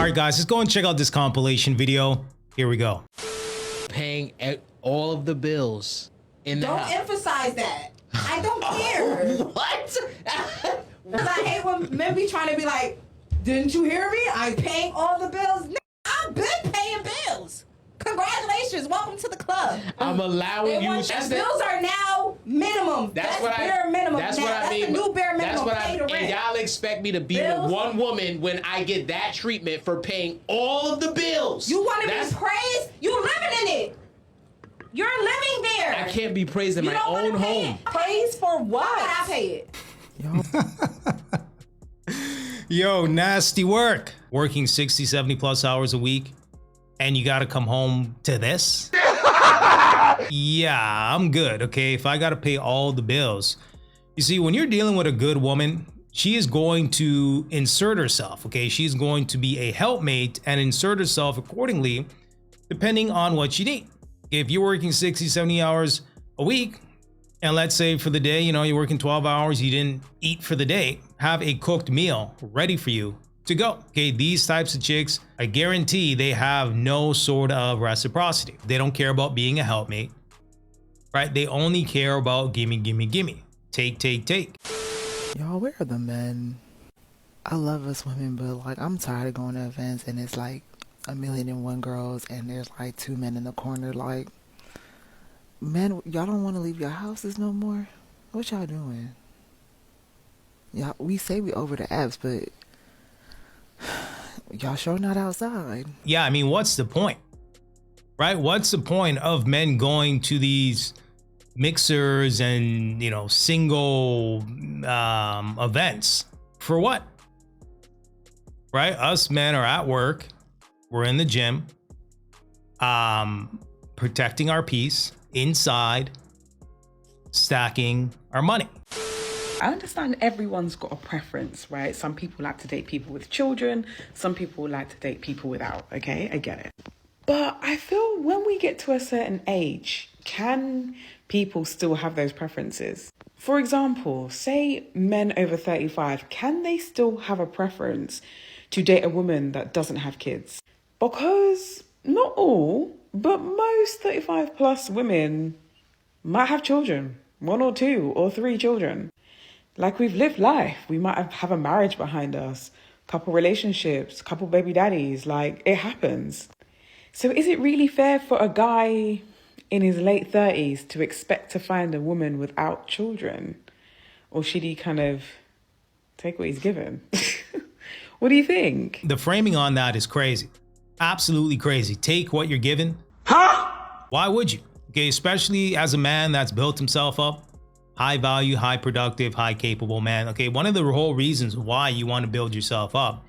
All right, guys, let's go and check out this compilation video. Here we go. Paying all of the bills in the house. Don't emphasize that. I don't care. What? Because I hate when men be trying to be like, didn't you hear me? I'm paying all the bills. I've been paying bills. Congratulations. Welcome to the club. I'm allowing you. Bills are now minimum. That's bare minimum. That's what I mean. That's the new bare minimum. That's what pay the rent. And y'all expect me to be with one woman when I get that treatment for paying all of the bills. You want to be praised? You living in it. You're living there. I can't be praised in my own home. Praise for what? I pay it. Yo, nasty work. Working 60, 70 plus hours a week, and you gotta come home to this? Yeah, I'm good, okay? If I gotta pay all the bills. You see, when you're dealing with a good woman, she is going to insert herself, okay? She's going to be a helpmate and insert herself accordingly, depending on what you need. If you're working 60, 70 hours a week, and let's say for the day, you know, you're working 12 hours, you didn't eat for the day, have a cooked meal ready for you to go. Okay, these types of chicks, I guarantee they have no sort of reciprocity. They don't care about being a helpmate, right? They only care about gimme, gimme, gimme. Take, take, take. Y'all, where are the men? I love us women, but like I'm tired of going to events and it's like 1,000,001 girls and there's like 2 men in the corner. Like, men, y'all don't want to leave your houses no more? What y'all doing? Y'all, we say we over the apps, but y'all sure not outside. Yeah, I mean, what's the point? Right? What's the point of men going to these mixers and, you know, single events? For what? Right? Us men are at work. We're in the gym, protecting our peace inside, stacking our money. I understand everyone's got a preference, right? Some people like to date people with children. Some people like to date people without, okay? I get it. But I feel when we get to a certain age, can people still have those preferences? For example, say men over 35, can they still have a preference to date a woman that doesn't have kids? Because not all, but most 35 plus women might have children, 1 or 2 or 3 children. Like, we've lived life. We might have a marriage behind us, couple relationships, couple baby daddies. Like, it happens. So is it really fair for a guy in his late 30s to expect to find a woman without children? Or should he kind of take what he's given? What do you think? The framing on that is crazy. Absolutely crazy. Take what you're given. Huh? Why would you? Okay, especially as a man that's built himself up. High value, high productive, high capable man. Okay, one of the whole reasons why you want to build yourself up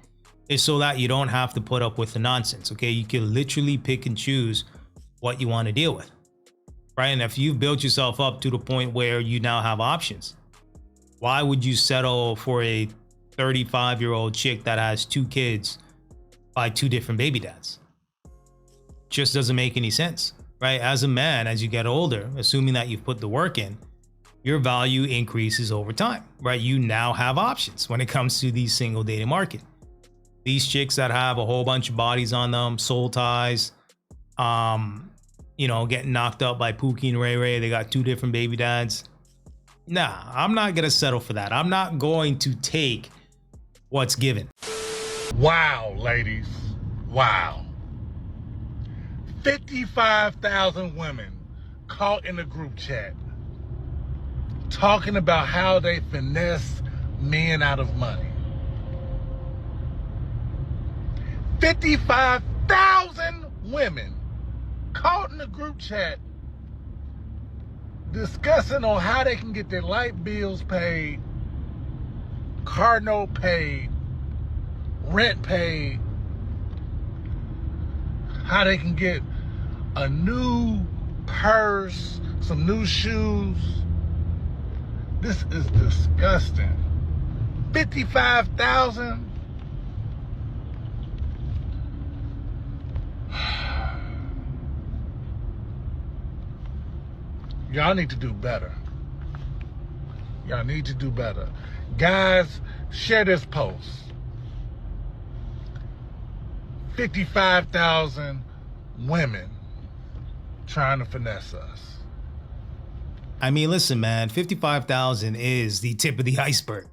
is so that you don't have to put up with the nonsense. Okay, you can literally pick and choose what you want to deal with. Right? And if you've built yourself up to the point where you now have options, why would you settle for a 35-year-old chick that has 2 kids by 2 different baby dads? Just doesn't make any sense, right? As a man, as you get older, assuming that you've put the work in, your value increases over time, right? You now have options when it comes to the single dating market. These chicks that have a whole bunch of bodies on them, soul ties, you know, getting knocked up by Pookie and Ray Ray, they got 2 different baby dads. Nah, I'm not gonna settle for that. I'm not going to take what's given. Wow, ladies, wow. 55,000 women caught in a group chat talking about how they finesse men out of money. 55,000 women caught in a group chat discussing on how they can get their light bills paid, car note paid, rent paid, how they can get a new purse, some new shoes. This is disgusting. 55,000? Y'all need to do better. Y'all need to do better. Guys, share this post. 55,000 women trying to finesse us. I mean, listen, man, 55,000 is the tip of the iceberg.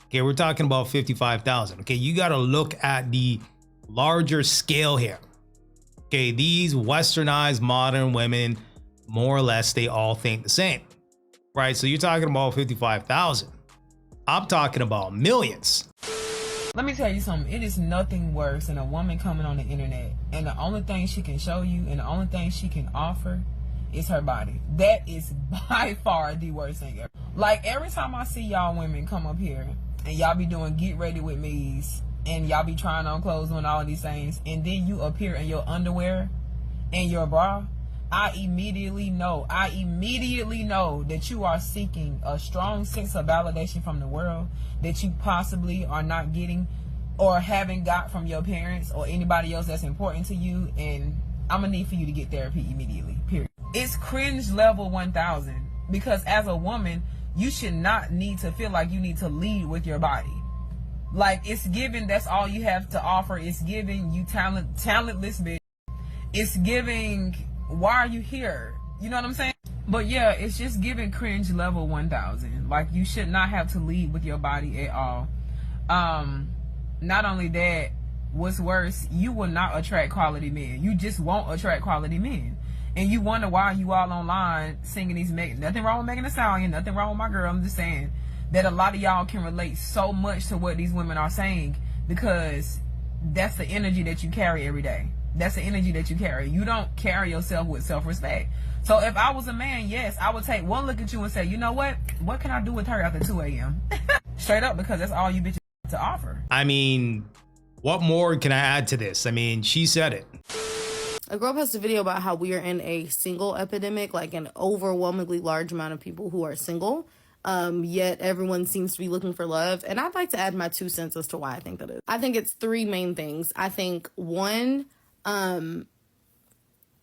Okay, we're talking about 55,000. Okay, you got to look at the larger scale here. Okay, these westernized modern women, more or less, they all think the same, right? So you're talking about 55,000. I'm talking about millions. Let me tell you something. It is nothing worse than a woman coming on the internet and the only thing she can show you and the only thing she can offer is her body. That is by far the worst thing ever. Like, every time I see y'all women come up here and y'all be doing get ready with me's and y'all be trying on clothes and all these things, and then you appear in your underwear and your bra, I immediately know that you are seeking a strong sense of validation from the world that you possibly are not getting or haven't got from your parents or anybody else that's important to you, and I'm gonna need for you to get therapy immediately, period. It's cringe level 1000, because as a woman, you should not need to feel like you need to lead with your body. Like, it's given that's all you have to offer. It's giving you talentless bitch. It's giving, why are you here? You know what I'm saying? But yeah, it's just giving cringe level 1000. Like, you should not have to lead with your body at all. Not only that, what's worse, you will not attract quality men. You just won't attract quality men. And you wonder why you all online singing these nothing wrong with Megan Thee Stallion, nothing wrong with my girl. I'm just saying that a lot of y'all can relate so much to what these women are saying, because that's the energy that you carry every day. That's the energy that you carry. You don't carry yourself with self-respect. So if I was a man, yes, I would take one look at you and say, you know what can I do with her after 2 a.m.? Straight up, because that's all you bitches to offer. I mean, what more can I add to this? I mean, she said it. A girl posted a video about how we are in a single epidemic, like an overwhelmingly large amount of people who are single. Yet everyone seems to be looking for love. And I'd like to add my 2 cents as to why I think that is. I think it's 3 main things. I think, one,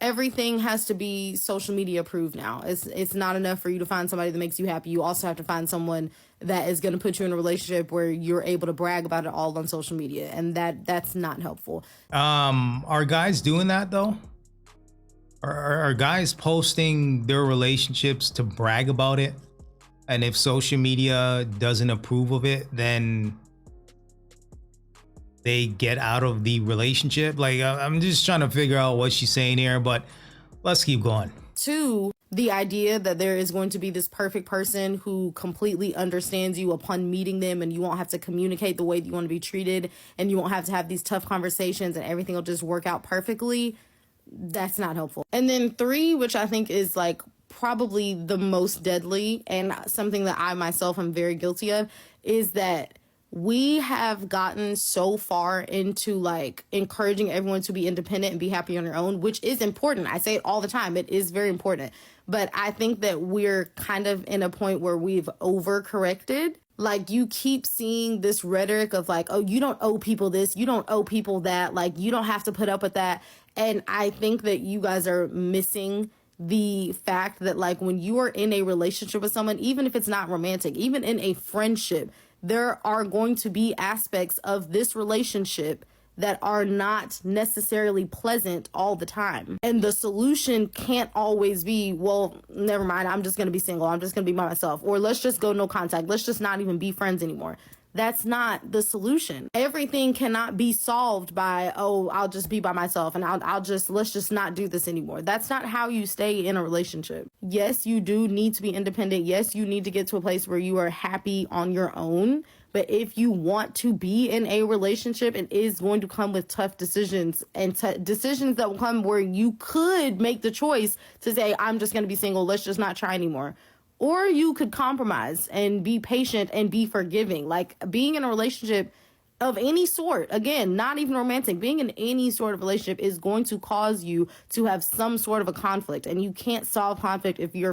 everything has to be social media approved now. It's not enough for you to find somebody that makes you happy. You also have to find someone that is going to put you in a relationship where you're able to brag about it all on social media, and that's not helpful. Are guys doing that though? Are guys posting their relationships to brag about it? And if social media doesn't approve of it, then they get out of the relationship? Like, I'm just trying to figure out what she's saying here, but let's keep going. 2, the idea that there is going to be this perfect person who completely understands you upon meeting them, and you won't have to communicate the way that you want to be treated, and you won't have to have these tough conversations, and everything will just work out perfectly. That's not helpful. And then 3, which I think is like probably the most deadly, and something that I myself am very guilty of, is that we have gotten so far into like encouraging everyone to be independent and be happy on their own, which is important. I say it all the time. It is very important. But I think that we're kind of in a point where we've overcorrected. Like, you keep seeing this rhetoric of like, oh, you don't owe people this, you don't owe people that, like, you don't have to put up with that. And I think that you guys are missing the fact that, like, when you are in a relationship with someone, even if it's not romantic, even in a friendship, there are going to be aspects of this relationship that are not necessarily pleasant all the time. And the solution can't always be, well, never mind, I'm just going to be single, I'm just going to be by myself, or let's just go no contact, let's just not even be friends anymore. That's not the solution. Everything cannot be solved by, oh, I'll just be by myself and let's just not do this anymore. That's not how you stay in a relationship. Yes, you do need to be independent. Yes, you need to get to a place where you are happy on your own. But if you want to be in a relationship, it is going to come with tough decisions, and decisions that will come where you could make the choice to say, I'm just going to be single, let's just not try anymore. Or you could compromise and be patient and be forgiving. Like, being in a relationship of any sort, again, not even romantic, being in any sort of relationship is going to cause you to have some sort of a conflict. And you can't solve conflict if your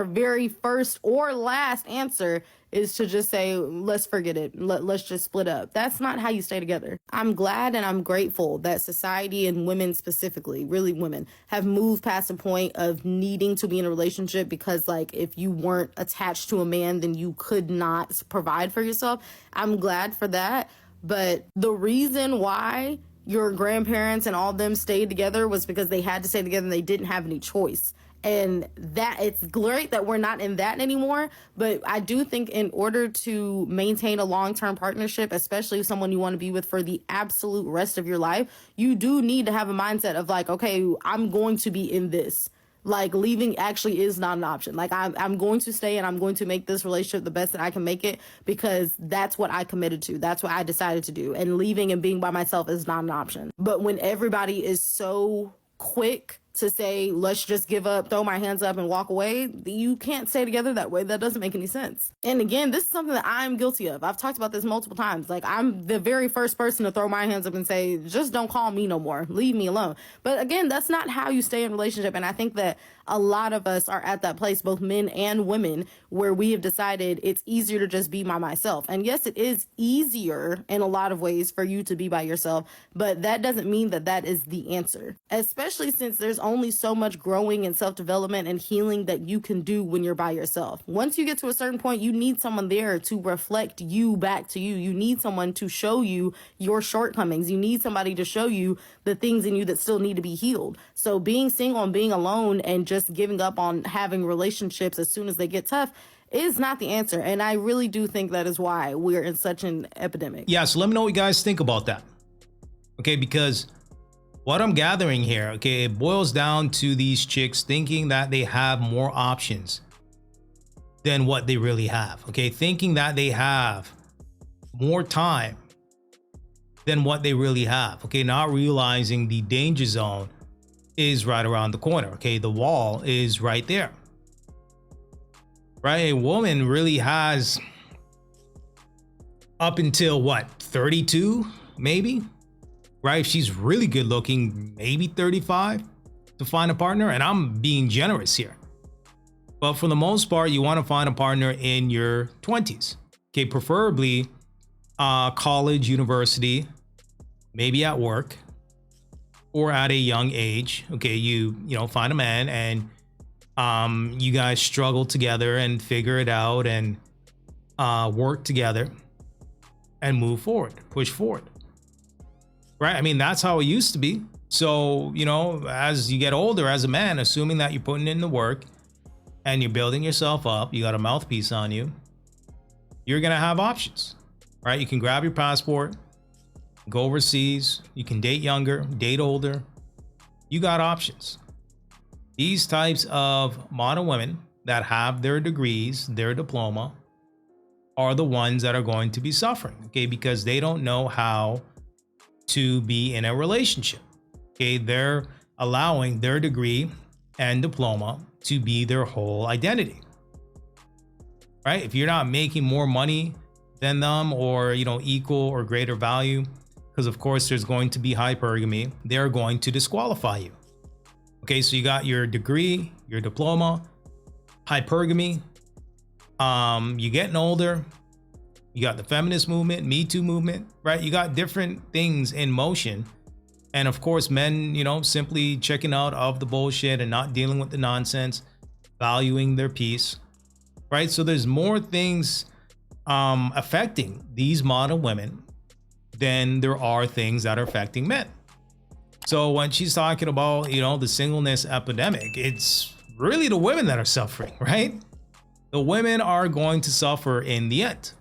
very first or last answer is to just say, let's forget it. Let's just split up. That's not how you stay together. I'm glad and I'm grateful that society, and women specifically, really women, have moved past the point of needing to be in a relationship because, like, if you weren't attached to a man, then you could not provide for yourself. I'm glad for that. But the reason why your grandparents and all of them stayed together was because they had to stay together and they didn't have any choice. And that it's great that we're not in that anymore. But I do think in order to maintain a long-term partnership, especially someone you want to be with for the absolute rest of your life, you do need to have a mindset of like, okay, I'm going to be in this. Like, leaving actually is not an option. Like, I'm going to stay and I'm going to make this relationship the best that I can make it, because that's what I committed to. That's what I decided to do. And leaving and being by myself is not an option. But when everybody is so quick to say, let's just give up, throw my hands up and walk away, you can't stay together that way. That doesn't make any sense. And again, this is something that I'm guilty of. I've talked about this multiple times. Like, I'm the very first person to throw my hands up and say, just don't call me no more. Leave me alone. But again, that's not how you stay in a relationship. And I think that a lot of us are at that place, both men and women, where we have decided it's easier to just be by myself. And yes, it is easier in a lot of ways for you to be by yourself, but that doesn't mean that that is the answer, especially since there's only so much growing and self-development and healing that you can do when you're by yourself. Once you get to a certain point, you need someone there to reflect you back to you. You need someone to show you your shortcomings. You need somebody to show you the things in you that still need to be healed. So being single and being alone and just giving up on having relationships as soon as they get tough is not the answer. And I really do think that is why we're in such an epidemic. Yeah, so let me know what you guys think about that. Okay, because what I'm gathering here, okay, it boils down to these chicks thinking that they have more options than what they really have. Okay, thinking that they have more time than what they really have. Okay, not realizing the danger zone is right around the corner. Okay, the wall is right there. Right, a woman really has up until what, 32 maybe, right? If she's really good looking, maybe 35 to find a partner. And I'm being generous here, but for the most part, you want to find a partner in your 20s. Okay, preferably college, university, maybe at work, or at a young age. Okay, you know, find a man and you guys struggle together and figure it out and work together and move forward, push forward. Right? I mean, that's how it used to be. So, you know, as you get older as a man, assuming that you're putting in the work and you're building yourself up, you got a mouthpiece on you, you're gonna have options, right? You can grab your passport, go overseas, you can date younger, date older. You got options. These types of modern women that have their degrees, their diploma, are the ones that are going to be suffering, okay? Because they don't know how to be in a relationship, okay? They're allowing their degree and diploma to be their whole identity, right? If you're not making more money than them, or, you know, equal or greater value, because of course there's going to be hypergamy, they're going to disqualify you. Okay, so you got your degree, your diploma, hypergamy, you're getting older, you got the feminist movement, Me Too movement, right? You got different things in motion. And of course, men, you know, simply checking out of the bullshit and not dealing with the nonsense, valuing their peace, right? So there's more things affecting these modern women than there are things that are affecting men. So when she's talking about, you know, the singleness epidemic, it's really the women that are suffering, right? The women are going to suffer in the end.